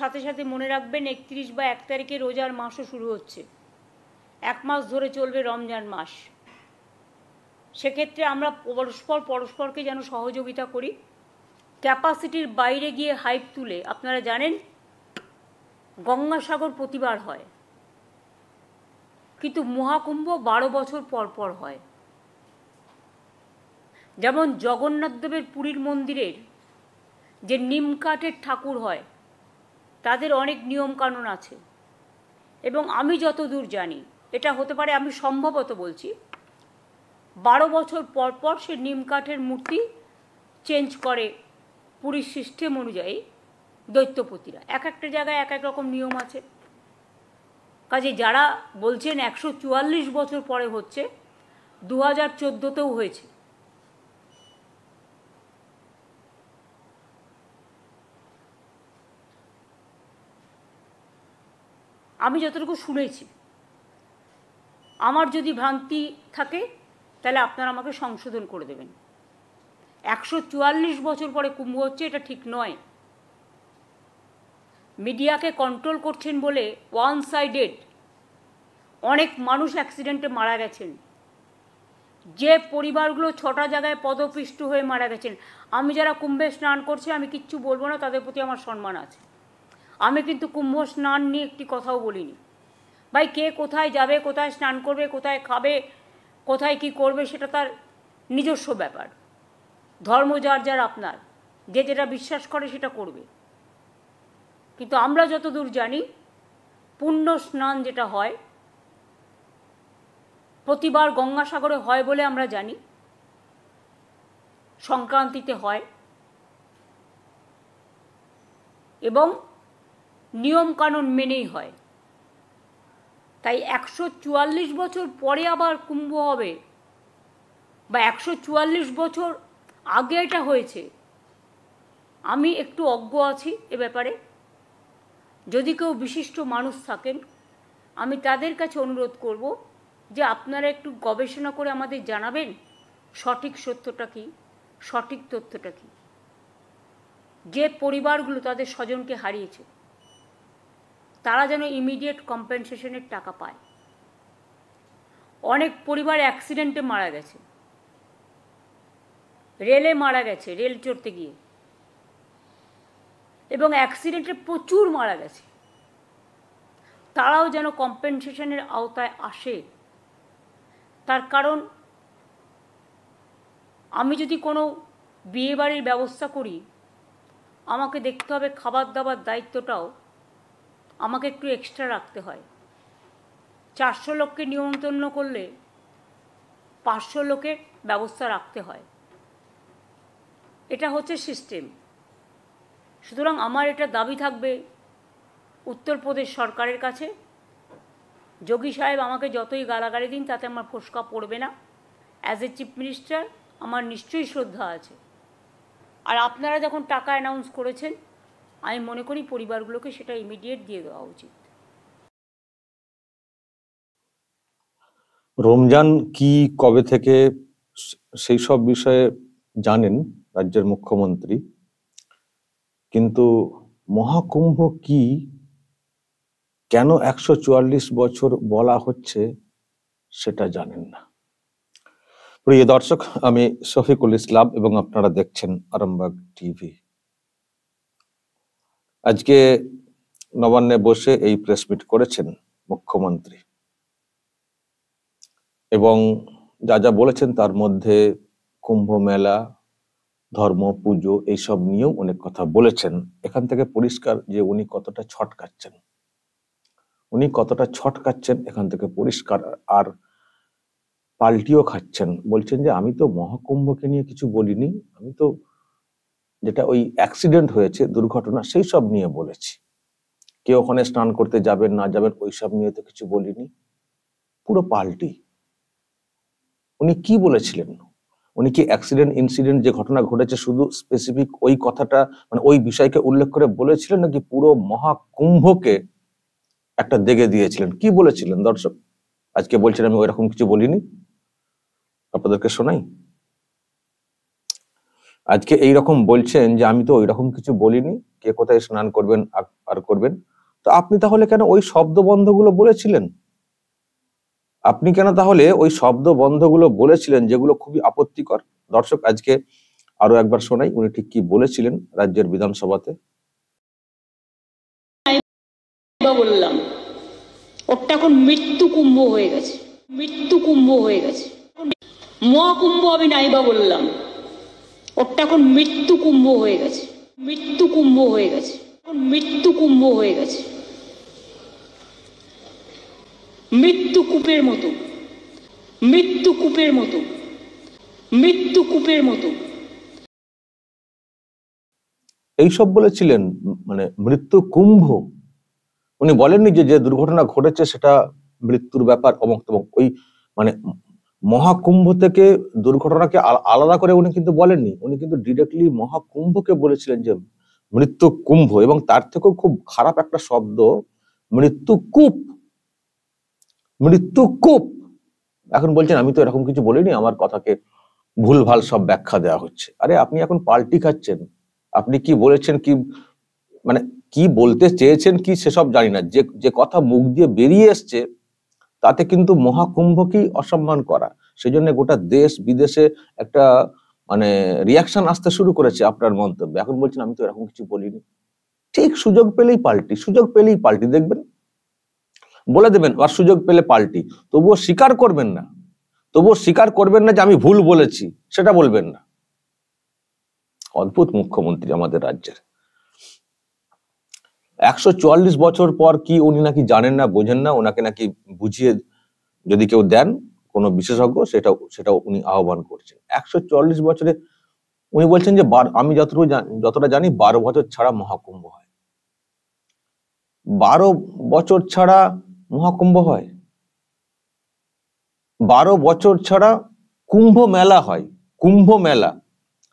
সাথে সাথে মনে রাখবেন 31 বা 1 তারিখে রোজার মাসও শুরু হচ্ছে, 1 মাস ধরে চলবে রমজান মাস। সেক্ষেত্রে আমরা পরস্পরকে যেন সহযোগিতা করি, ক্যাপাসিটির বাইরে গিয়ে হাইপ তুলে। আপনারা জানেন গঙ্গাসাগর প্রতিবার হয়, কিন্তু মহাকুম্ভ 12 বছর পর পর হয়। যেমন জগন্নাথ দেবের পুরীর মন্দিরের যে নিম কাঠের ঠাকুর হয়, তাদের অনেক নিয়মকানুন আছে, এবং আমি যতদূর জানি এটা হতে পারে, আমি সম্ভবত বলছি, 12 বছর পর পর সে নিম কাঠের মূর্তি চেঞ্জ করে পুরীর সিস্টেম অনুযায়ী দৈত্যপতিরা। এক একটা জায়গায় এক এক রকম নিয়ম আছে। কাজে যারা বলছেন 144 বছর পরে হচ্ছে, 2014তেও হয়েছে। আমি যতটুকু শুনেছি, আমার যদি ভ্রান্তি থাকে তাহলে আপনারা আমাকে সংশোধন করে দেবেন। 144 বছর পরে কুম্ভ হচ্ছে, এটা ঠিক নয়। মিডিয়াকে কন্ট্রোল করছেন বলে ওয়ান সাইডেড অনেক মানুষ অ্যাক্সিডেন্টে মারা গেছেন। যে পরিবারগুলো 6টা জায়গায় পদপিষ্ট হয়ে মারা গেছেন, আমি যারা কুম্ভে স্নান করছে আমি কিচ্ছু বলবো না, তাদের প্রতি আমার সম্মান আছে। আমি কিন্তু কুম্ভ স্নান নিয়ে একটি কথাও বলিনি। ভাই, কে কোথায় যাবে, কোথায় স্নান করবে, কোথায় খাবে, কোথায় কি করবে, সেটা তার নিজস্ব ব্যাপার। ধর্ম যার যার আপনার, যে যেটা বিশ্বাস করে সেটা করবে। কিন্তু আমরা যতদূর জানি, পুণ্য স্নান যেটা হয় প্রতিবার গঙ্গাসাগরে হয় বলে আমরা জানি, সংক্রান্তিতে হয়, এবং নিয়মকানুন মেনেই হয়। তাই 144 বছর পরে আবার কুম্ভ হবে, বা 144 বছর আগে এটা হয়েছে, আমি একটু অজ্ঞ আছি এ ব্যাপারে। যদি কেউ বিশিষ্ট মানুষ থাকেন, আমি তাদের কাছে অনুরোধ করব যে আপনারা একটু গবেষণা করে আমাদের জানাবেন সঠিক সত্যটা কী, সঠিক তথ্যটা কী। যে পরিবারগুলো তাদের স্বজনকে হারিয়েছে, তারা যেন ইমিডিয়েট কম্পেনসেশনের টাকা পায়। অনেক পরিবার অ্যাক্সিডেন্টে মারা গেছে, রেলে মারা গেছে, রেল চড়তে গিয়ে, এবং অ্যাক্সিডেন্টে প্রচুর মারা গেছে। তারাও যেন কম্পেনসেশনের আওতায় আসে। তার কারণ, আমি যদি কোনো বিয়েবাড়ির ব্যবস্থা করি, আমাকে দেখতে হবে খাবার দাবার দায়িত্বটাও আমাকে একটু এক্সট্রা রাখতে হয়। 400 লোককে নিমন্ত্রণ করলে 500 লোকের ব্যবস্থা রাখতে হয়। এটা হচ্ছে সিস্টেম। সুতরাং আমার এটা দাবি থাকবে উত্তরপ্রদেশ সরকারের কাছে, যোগী সাহেব আমাকে যতই গালাগালি দিন তাতে আমার ফোসকা পড়বে না। অ্যাজ এ চিফ মিনিস্টার আমার নিশ্চয়ই শ্রদ্ধা আছে। আর আপনারা যখন টাকা অ্যানাউন্স করেছেন, আমি মনে করি পরিবারগুলোকে সেটা ইমিডিয়েট দিয়ে দেওয়া উচিত। রমজান কি, কবে থেকে, সেই সব বিষয়ে জানেন রাজ্যের মুখ্যমন্ত্রী, কিন্তু মহাকুম্ভ কি, কেন 144 বছর বলা হচ্ছে সেটা জানেন না। প্রিয় দর্শক, আমি শফিকুল ইসলাম এবং আপনারা দেখছেন আরামবাগ টিভি। আজকে নবান্নে বসে এই প্রেস মিট করেছেন মুখ্যমন্ত্রী, এবং যা যা বলেছেন তার মধ্যে কুম্ভ মেলা, ধর্ম, পুজো, এইসব নিয়েও অনেক কথা বলেছেন। এখান থেকে পরিষ্কার যে উনি কতটা ছটকাচ্ছেন এখান থেকে পরিষ্কার। আর পাল্টিও খাচ্ছেন, বলছেন যে আমি তো মহাকুম্ভকে নিয়ে কিছু বলিনি, আমি তো যেটা ওই অ্যাক্সিডেন্ট হয়েছে, দুর্ঘটনা, সেই সব নিয়ে বলেছি। কেউ ওখানে স্নান করতে যাবেন না যাবেন ওইসব নিয়ে তো কিছু বলিনি। পুরো পাল্টি। উনি কি বলেছিলেন? উনি কি অ্যাক্সিডেন্ট ইনসিডেন্ট যে ঘটনা ঘটেছে শুধু স্পেসিফিক ওই কথাটা, মানে ওই বিষয়কে উল্লেখ করে বলেছিলেন, নাকি পুরো মহাকুম্ভকে একটা দেগে দিয়েছিলেন? কি বলেছিলেন দর্শক? আজকে বলছেন আমি ওইরকম কিছু বলিনি, আপনাদেরকে শোনাই। আজকে এইরকম বলছেন যে আমি তো ওই রকম কিছু বলিনি, কে কোথায় স্নান করবেন আর করবেন। তো আপনি তাহলে কেন ওই শব্দবন্ধগুলো বলেছিলেন? আপনি কেন তাহলে ওই শব্দবন্ধগুলো বলেছিলেন যেগুলো খুবই আপত্তিকর? দর্শক আজকে আরো একবার শোনাই উনি ঠিক কি বলেছিলেন রাজ্যের বিধানসভাতে। বললাম ওটা এখন মৃত্যু কুম্ভ হয়ে গেছে, মৃত্যু কুম্ভ হয়ে গেছে। মহাকুম্ভ আমি নাইবা বললাম, ওটা এখন মৃত্যু কুম্ভ হয়ে গেছে, মৃত্যু কুম্ভ হয়ে গেছে, মৃত্যু কুম্ভ হয়ে গেছে, মৃত্যু কূপের মতো, মৃত্যু কূপের মতো, মৃত্যু কূপের মতো। এইসব বলেছিলেন, মানে মৃত্যু কুম্ভ। উনি বলেননি যে যে দুর্ঘটনা ঘটেছে সেটা মৃত্যুর ব্যাপার অমুক তমুক। ওই মানে মহাকুম্ভ থেকে দুর্ঘটনাকে আলাদা করে উনি কিন্তু বলেননি। উনি কিন্তু ডিরেক্টলি মহাকুম্ভকে বলেছিলেন যে মৃত্যু কুম্ভ, এবং তার থেকেও খুব খারাপ একটা শব্দ মৃত্যু কূপ, মৃত্যু কূপ। এখন বলছেন আমি তো এরকম কিছু বলিনি, আমার কথাকে ভুলভাল সব ব্যাখ্যা দেওয়া হচ্ছে। আরে আপনি এখন পাল্টি খাচ্ছেন, আপনি কি বলেছেন কি মানে কি বলতে চেয়েছেন কি সেসব জানি না, যে যে কথা মুখ দিয়ে বেরিয়ে এসছে তাতে কিন্তু মহাকুম্ভকেই অসম্মান করা। সেই জন্য গোটা দেশ বিদেশে একটা মানে রিয়াকশন আসতে শুরু করেছে আপনার মন্তব্যে। এখন বলছেন আমি তো এরকম কিছু বলিনি। ঠিক সুযোগ পেলেই পাল্টি, সুযোগ পেলেই পাল্টি, দেখবেন বলে দেবেন আর সুযোগ পেলে পাল্টি। তবুও স্বীকার করবেন না, তবুও স্বীকার করবেন না যে আমি ভুল বলেছি, সেটা বলবেন না। অদ্ভুত মুখ্যমন্ত্রী আমাদের রাজ্যের। 144 বছর পর কি উনি নাকি জানেন না, বোঝেন না, ওনাকে নাকি বুঝিয়ে যদি কেউ দেন কোনো বিশেষজ্ঞ, সেটাও উনি আহ্বান করছেন। 144 বছরে উনি বলছেন যে আমি যতটা জানি 12 বছর ছাড়া মহাকুম্ভ হয়। 12 বছর ছাড়া মহাকুম্ভ হয়, 12 বছর ছাড়া কুম্ভ মেলা হয়, কুম্ভ মেলা।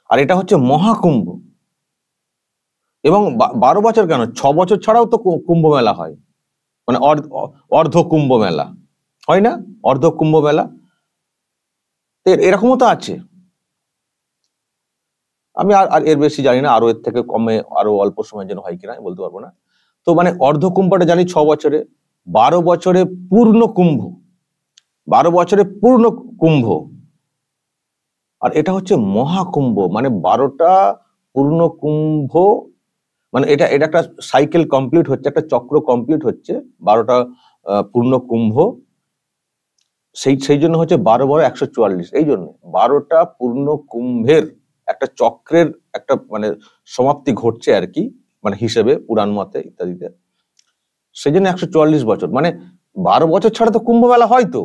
আর এটা হচ্ছে মহাকুম্ভ। এবং 12 বছর কেন, 6 বছর ছাড়াও তো কুম্ভ মেলা হয়, মানে অর্ধ কুম্ভ মেলা হয় না, অর্ধ কুম্ভ মেলা এরকমও তো আছে। আমি আর এর বেশি জানি না, আরো এর থেকে কমে আরো অল্প সময়ের জন্য হয় কিনা আমি বলতে পারবো না। তো মানে অর্ধ কুম্ভটা জানি 6 বছরে, 12 বছরে পূর্ণ কুম্ভ, 12 বছরে পূর্ণ কুম্ভ। আর এটা হচ্ছে মহাকুম্ভ, মানে 12টা পূর্ণ কুম্ভ, মানে এটা এটা একটা সাইকেল কমপ্লিট হচ্ছে, একটা চক্র কমপ্লিট হচ্ছে, 12টা পূর্ণ কুম্ভ। সেই জন্য হচ্ছে 12 12 144। এই জন্য 12টা পূর্ণ কুম্ভের একটা চক্রের একটা মানে সমাপ্তি ঘটছে আর কি, মানে হিসেবে পুরাণ মতে ইত্যাদিতে। সেই জন্য 144 বছর, মানে 12 বছর ছাড়া তো কুম্ভ মেলা হয়, তো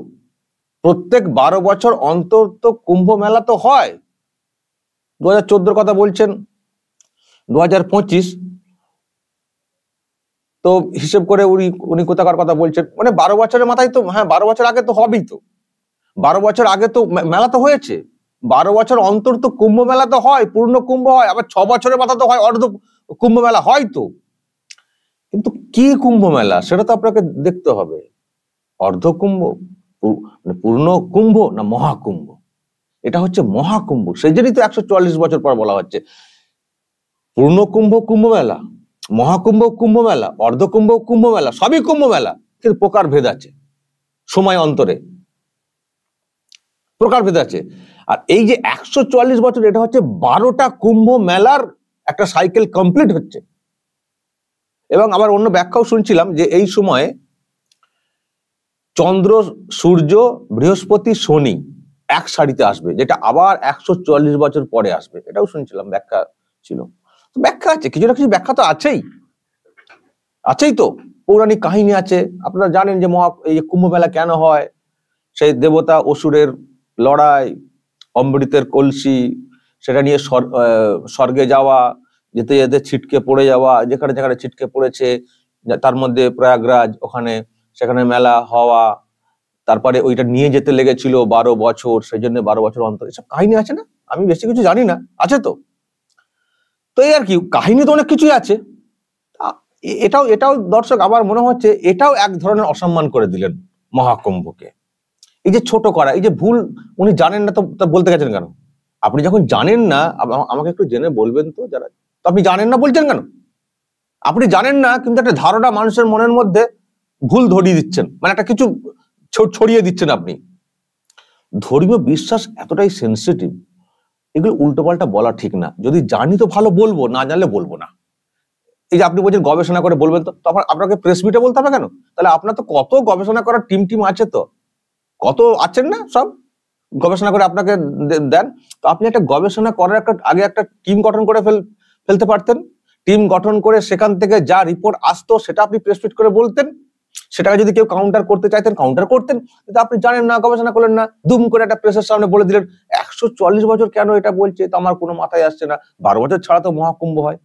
প্রত্যেক 12 বছর অন্তর তো কুম্ভ মেলা তো হয়। 2014 কথা বলছেন, 2025, তো হিসেব করে উনি কোথাকার কথা বলছেন, মানে 12 বছরের মাথায় তো, হ্যাঁ 12 বছর আগে তো হবেই, তো 12 বছর আগে তো মেলা তো হয়েছে, 12 বছর অন্তর তো কুম্ভ মেলা তো হয়, পূর্ণ কুম্ভ হয়, আবার 6 বছরের মাথা তো হয় অর্ধ কুম্ভ মেলা হয়। তো কিন্তু কি কুম্ভ মেলা সেটা তো আপনাকে দেখতে হবে, অর্ধ কুম্ভ, পূর্ণ কুম্ভ না মহাকুম্ভ। এটা হচ্ছে মহাকুম্ভ, সেই জন্যই তো 144 বছর পর বলা হচ্ছে পূর্ণ কুম্ভ কুম্ভ মেলা, মহাকুম্ভ কুম্ভ মেলা, অর্ধকুম্ভ কুম্ভ মেলা, সবই কুম্ভ মেলা, কিন্তু প্রকার ভেদ আছে, সময় অন্তরে প্রকার ভেদ আছে। আর এই যে 144 বছর, এটা হচ্ছে 12টা কুম্ভ মেলার একটা সাইকেল কমপ্লিট হচ্ছে। এবং আবার অন্য ব্যাখ্যাও শুনছিলাম যে এই সময়ে চন্দ্র, সূর্য, বৃহস্পতি, শনি এক সারিতে আসবে, যেটা আবার 144 বছর পরে আসবে, এটাও শুনছিলাম, ব্যাখ্যা ছিল। ব্যাখ্যা আছে, কিছু না কিছু ব্যাখ্যা তো আছেই, আছেই তো, পৌরাণিক কাহিনী আছে। আপনারা জানেন যে এই কুম্ভ মেলা কেন হয়, সেই দেবতা অসুরের লড়াই, অমৃতের কলসি, সেটা নিয়ে স্বর্গে যাওয়া, যেতে যেতে ছিটকে পড়ে যাওয়া, যেখানে যেখানে ছিটকে পড়েছে, তার মধ্যে প্রয়াগরাজ, সেখানে মেলা হওয়া, তারপরে ওইটা নিয়ে যেতে লেগেছিল 12 বছর, সেই জন্য 12 বছর অন্তর, এসব কাহিনী আছে না, আমি বেশি কিছু জানি না, আছে তো। তো এই আর কি, কাহিনী তো অনেক কিছুই আছে। এটাও দর্শক আমার মনে হচ্ছে এটাও এক ধরনের অসম্মান করে দিলেন মহাকুম্ভকে। এই যে ছোট করা, এই যে ভুল উনি জানেন না তো বলতে গেছেন কেন? আপনি যখন জানেন না, আমাকে একটু জেনে বলবেন তো, যারা তো আপনি জানেন না বলছেন কেন? আপনি জানেন না কিন্তু একটা ধারণা মানুষের মনের মধ্যে ভুল ধরিয়ে দিচ্ছেন, মানে একটা কিছু ছড়িয়ে দিচ্ছেন আপনি। ধর্মীয় বিশ্বাস এতটাই সেন্সিটিভ, এগুলো উল্টোপাল্টা বলা ঠিক না। যদি জানি তো ভালো বলবো, না জানলে বলবো না। এই যে আপনি বলছেন গবেষণা করে বলবেন, তো তখন আপনাকে প্রেস মিটে বলতে হবে কেন? তাহলে আপনার তো কত গবেষণা করার টিম আছে, তো কত আছেন না, সব গবেষণা করে আপনাকে দেন। তো আপনি একটা গবেষণা করার আগে একটা টিম গঠন করে ফেলতে পারতেন। টিম গঠন করে সেখান থেকে যা রিপোর্ট আসতো সেটা আপনি প্রেস মিট করে বলতেন। সেটাকে যদি কেউ কাউন্টার করতে চাইতেন কাউন্টার করতেন। কিন্তু আপনি জানেন না, গবেষণা করলেন না, দুম করে একটা প্রেসের সামনে বলে দিলেন 144 বছর কেন এটা বলছে, তো আমার কোনো মাথায় আসছে না। 12 বছর ছাড়া তো মহাকুম্ভ হয়।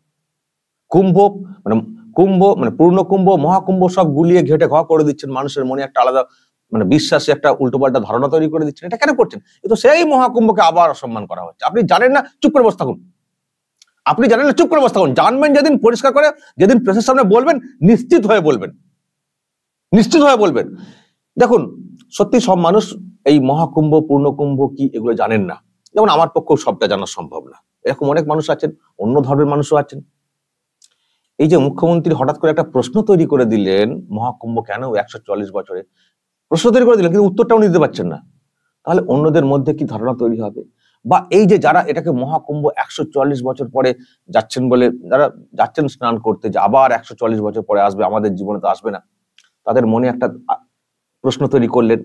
কুম্ভ মানে পূর্ণ কুম্ভ, মহাকুম্ভ সব গুলিয়ে ঘেটে ঘ করে দিচ্ছেন, মানুষের মনে একটা আলাদা মানে বিশ্বাসে একটা উল্টোপাল্টা ধারণা তৈরি করে দিচ্ছেন। এটা কেন করছেন? এ তো সেই মহাকুম্ভকে আবার অসম্মান করা হচ্ছে। আপনি জানেন না, চুপ করে বসে থাকুন। আপনি জানেন না, চুপ করে বসে থাকুন। জানবেন যেদিন, পরিষ্কার করে যেদিন প্রেসের সামনে বলবেন, নিশ্চিত হয়ে বলবেন, নিশ্চিত হয়ে বলবেন। দেখুন, সত্যি সব মানুষ এই মহাকুম্ভ পূর্ণকুম্ভ কি এগুলো জানেন না। যেমন আমার পক্ষেও সবটা জানা সম্ভব না। এরকম অনেক মানুষ আছেন, অন্য ধর্মের মানুষও আছেন। এই যে মুখ্যমন্ত্রী হঠাৎ করে একটা প্রশ্ন তৈরি করে দিলেন, মহাকুম্ভ কেন 144 বছরে, প্রশ্ন তৈরি করে দিলেন, কিন্তু উত্তরটাও নিতে পারছেন না। তাহলে অন্যদের মধ্যে কি ধারণা তৈরি হবে? বা এই যে যারা এটাকে মহাকুম্ভ 144 বছর পরে যাচ্ছেন বলে, যারা যাচ্ছেন স্নান করতে, যে আবার 144 বছর পরে আসবে, আমাদের জীবনে তো আসবে না, তাদের মনে একটা প্রশ্ন তৈরি করলেন।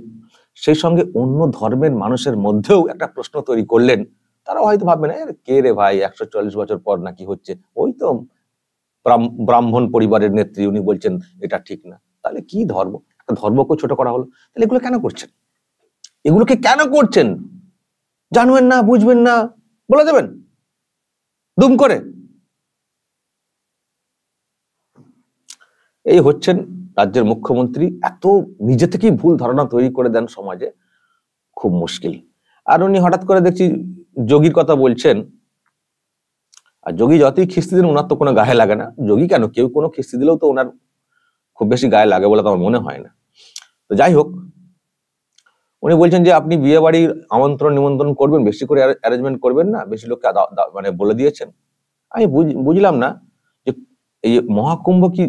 সেই সঙ্গে অন্য ধর্মের মানুষের মধ্যেও একটা প্রশ্ন তৈরি করলেন। তারা হয়তো ভাববেন, কে রে ভাই, 144 বছর পর নাকি হচ্ছে, ওই তো ব্রাহ্মণ পরিবারের নেত্রী, উনি বলছেন এটা ঠিক না। তাহলে কি ধর্ম? একটা ধর্মকে ছোট করা হলো। তাহলে এগুলো কেন করছেন? এগুলোকে কেন করছেন? জানবেন না, বুঝবেন না, বলে দেবেন দুম করে। এই হচ্ছেন রাজ্যের মুখ্যমন্ত্রী। এত নিজে থেকেই ভুল ধারণা তৈরি করে দেন সমাজে, খুব মুশকিল। আর উনি হঠাৎ করে দেখছি যোগীর কথা বলছেন। আর যোগী যতই খিস্তি দেন, ওনার তো কোনো গায়ে লাগে না। যোগী কেন, কেউ কোনো খিস্তি দিলেও তো ওনার খুব বেশি গায়ে লাগে বলে তো আমার মনে হয় না। তো যাই হোক, উনি বলছেন যে আপনি বিয়ে বাড়ির আমন্ত্রণ নিমন্ত্রণ করবেন, বেশি করে অ্যারেঞ্জমেন্ট করবেন না, বেশি লোককে মানে বলে দিয়েছেন। আমি বুঝলাম না যে এই মহাকুম্ভ কি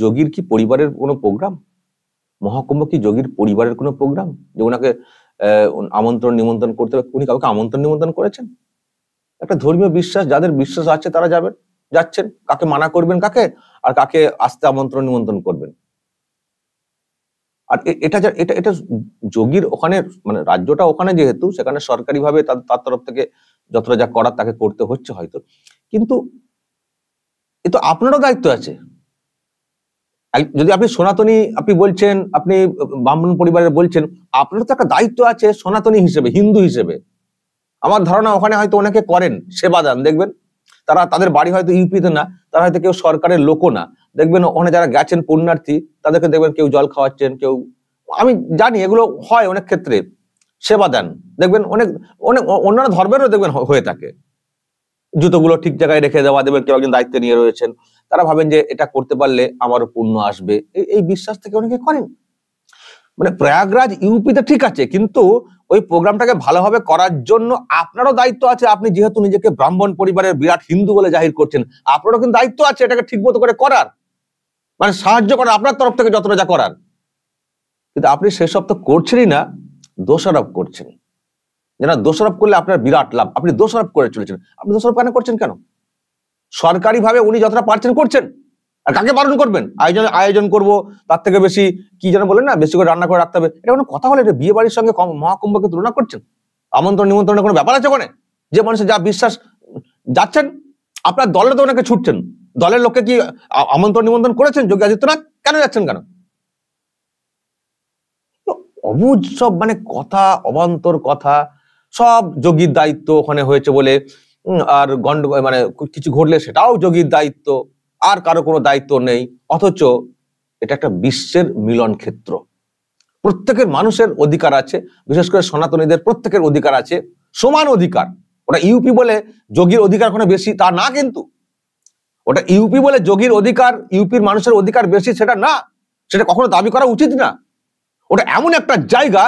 যোগীর কি পরিবারের কোনো প্রোগ্রাম? মহাকুম্ভ কি যোগীর পরিবারের কোনো প্রোগ্রাম যে ওনাকে আমন্ত্রণ নিমন্ত্রণ করতে হবে? উনি কাউকে আমন্ত্রণ নিমন্ত্রণ করেছেন? একটা ধর্মীয় বিশ্বাস, যাদের বিশ্বাস আছে তারা যাচ্ছেন। কাকে মানা করবেন, কাকে আর কাকে আসতে আমন্ত্রণ নিমন্ত্রণ করবেন? আর এটা যোগীর ওখানে, মানে রাজ্যটা ওখানে, যেহেতু সেখানে সরকারি ভাবে তার তরফ থেকে যতটা যা করার তাকে করতে হচ্ছে হয়তো, কিন্তু এ তো আপনারও দায়িত্ব আছে। যদি আপনি সনাতনী, আপনি বলছেন আপনি ব্রাহ্মণ পরিবারের বলছেন, আপনারও তো একটা দায়িত্ব আছে সনাতনী হিসেবে, হিন্দু হিসেবে। আমার ধারণা ওখানে হয়তো অনেকে করেন সেবাদান, দেখবেন তারা, তাদের বাড়ি হয়তো ইউপিতে না, তারা হয়তো কেউ সরকারের লোকও না, দেখবেন ওখানে যারা গেছেন পুণ্যার্থী, তাদেরকে দেখবেন কেউ জল খাওয়াচ্ছেন, কেউ, আমি জানি এগুলো হয় অনেক ক্ষেত্রে, সেবা দেন, দেখবেন অনেক অনেক অন্যান্য ধর্মেরও দেখবেন হয়ে থাকে। জুতোগুলো ঠিক জায়গায় রেখে দেওয়া, দেখবেন কেউ একজন দায়িত্ব নিয়ে রয়েছেন, তারা ভাবেন যে এটা করতে পারলে আমারও পুণ্য আসবে, এই বিশ্বাস থেকে অনেকে করেন। মানে প্রয়াগরাজ ইউপিতে ঠিক আছে, কিন্তু ওই প্রোগ্রামটাকে ভালোভাবে করার জন্য আপনারও দায়িত্ব আছে। আপনি যেহেতু নিজেকে ব্রাহ্মণ পরিবারের বিরাট হিন্দু বলে জাহির করছেন, আপনারও কিন্তু দায়িত্ব আছে এটাকে ঠিক মতো করে করার, মানে সাহায্য করার, আপনার তরফ থেকে যতটা যা করার। কিন্তু আপনি সেসব তো করছেনই না, দোষারোপ করছেন। যেটা দোষারোপ করলে আপনার বিরাট লাভ, আপনি দোষারোপ করে চলেছেন। আপনি দোষারোপ কেন করছেন? কেন? সরকারি ভাবে উনি যতটা পারছেন করছেন, আর কাকে বারণ করবেন? আয়োজন করব, তার থেকে বেশি কি যেন বলেন না, বেশি করে রান্না করে রাখতে হবে, এটা কোনো কথা হলে? এটা বিয়ে বাড়ির সঙ্গে মহাকুম্ভকে তুলনা করছেন? আমন্ত্রণ নিমন্ত্রণের কোনো ব্যাপার আছে ওখানে? যে মানুষের যা বিশ্বাস, যাচ্ছেন আপনার দলে তো ওনাকে ছুটছেন, দলের লোককে কি আমন্ত্রণ নিমন্ত্রণ করেছেন যোগী আদিত্যনাথ? কেন যাচ্ছেন কেন? অবুঝ সব মানে কথা, অবান্তর কথা। সব যোগীর দায়িত্ব ওখানে হয়েছে বলে, আর মানে কিছু ঘটলে সেটাও যোগীর দায়িত্ব, আর কারো কোনো দায়িত্ব নেই। অথচ এটা একটা বিশ্বের মিলন ক্ষেত্র, প্রত্যেকের মানুষের অধিকার আছে, বিশেষ করে সনাতনীদের প্রত্যেকের অধিকার আছে, সমান অধিকার। ওটা ইউপি বলে যোগীর অধিকার ওখানে বেশি তা না, কিন্তু ওটা ইউপি বলে যোগীর অধিকার, ইউপির মানুষের অধিকার বেশি সেটা না, সেটা কখনো দাবি করা উচিত না। ওটা এমন একটা জায়গা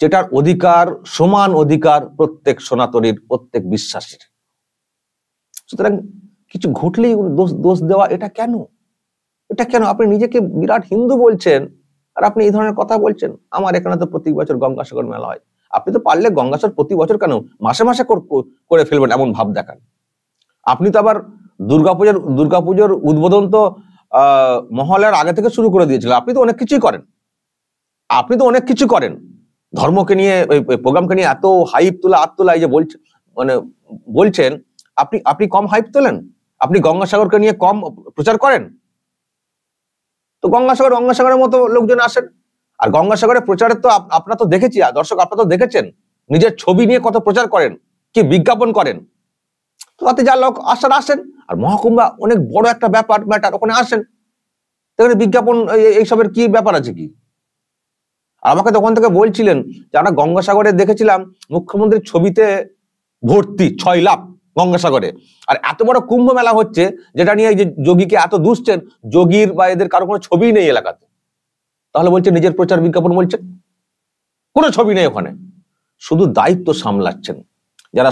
যেটার অধিকার, সমান অধিকার প্রত্যেক সনাতনীর, প্রত্যেক বিশ্বাসীর। সুতরাং কিছু ঘটলেই দোষ দেওয়া, এটা কেন? এটা কেন? আপনি নিজেকে বিরাট হিন্দু বলছেন আর আপনি এই ধরনের কথা বলছেন। আমার এখানে তো প্রতি বছর গঙ্গাসাগর মেলা হয়, আপনি তো পারলে গঙ্গাসাগর প্রতি বছর কেন মাসে মাসে করে ফেলবেন, এমন ভাব দেখান। আপনি তো আবার দুর্গাপুজোর উদ্বোধন তো মহলের আগে থেকে শুরু করে দিয়েছিলেন। আপনি তো অনেক কিছুই করেন, ধর্মকে নিয়ে, প্রোগ্রামকে নিয়ে এত হাইপ তোলা, এই যে বলছেন, আপনি কম হাইপ তোলেন? আপনি গঙ্গাসাগরকে নিয়ে কম প্রচার করেন? তো গঙ্গাসাগরের মতো লোকজন আসেন। আর গঙ্গাসাগরের প্রচারে তো আপনারা তো দেখেছি, দর্শক আপনারা তো দেখেছেন, নিজের ছবি নিয়ে কত প্রচার করেন, কি বিজ্ঞাপন করেন। তো তাতে যা লোক আসেন। আর মহাকুম্ভ অনেক বড় একটা ম্যাটার, ওখানে আসেন, সেখানে বিজ্ঞাপন এইসবের কি ব্যাপার আছে কি? আর আমাকে তখন থেকে বলছিলেন যে আমরা গঙ্গাসাগরে দেখেছিলাম মুখ্যমন্ত্রীর ছবিতে ভর্তি 6 লাখ গঙ্গাসাগরে, আর এত বড় কুম্ভ মেলা হচ্ছে যেটা নিয়ে যে যোগীকে এত দুষছেন, যোগীর বা এদের কারো কোনো ছবি নেই এলাকাতে। তাহলে বলছে নিজের প্রচার বিজ্ঞাপন বলছেন, কোনো ছবি নেই ওখানে। শুধু দায়িত্ব সামলাচ্ছেন। যারা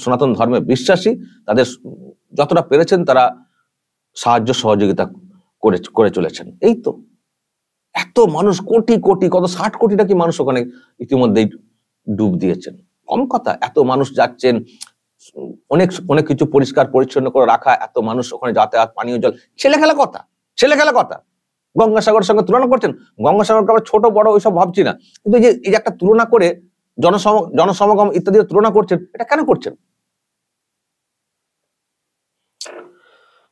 সনাতন ধর্মে বিশ্বাসী তাদের যতটা পেরেছেন তারা সাহায্য সহযোগিতা করে চলেছেন। এই তো এত মানুষ, কোটি কোটি, কত 60 কোটি নাকি মানুষ ওখানে ইতিমধ্যেই ডুব দিয়েছেন। কম কথা, এত মানুষ যাচ্ছেন, অনেক কিছু পরিষ্কার পরিচ্ছন্ন করে রাখা, এত মানুষ ওখানে যাতায়াত, পানীয় জল, ছেলে খেলা কথা। গঙ্গাসাগরের সঙ্গে তুলনা করছেন। গঙ্গাসাগরকে আমরা ছোট বড় ওইসব ভাবছি না, কিন্তু এই যে একটা তুলনা করে জনসমাগম ইত্যাদি তুলনা করছেন, এটা কেন করছেন?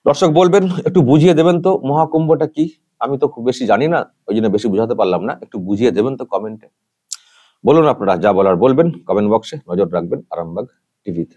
দর্শক বলবেন, একটু বুঝিয়ে দেবেন তো মহাকুম্ভটা কি? আমি তো খুব বেশি জানি না, ওই জন্য বেশি বুঝাতে পারলাম না। একটু বুঝিয়ে দেবেন তো কমেন্টে। বলুন আপনারা, যা বলার বলবেন কমেন্ট বক্সে। নজর রাখবেন আরামবাগ টিভিতে।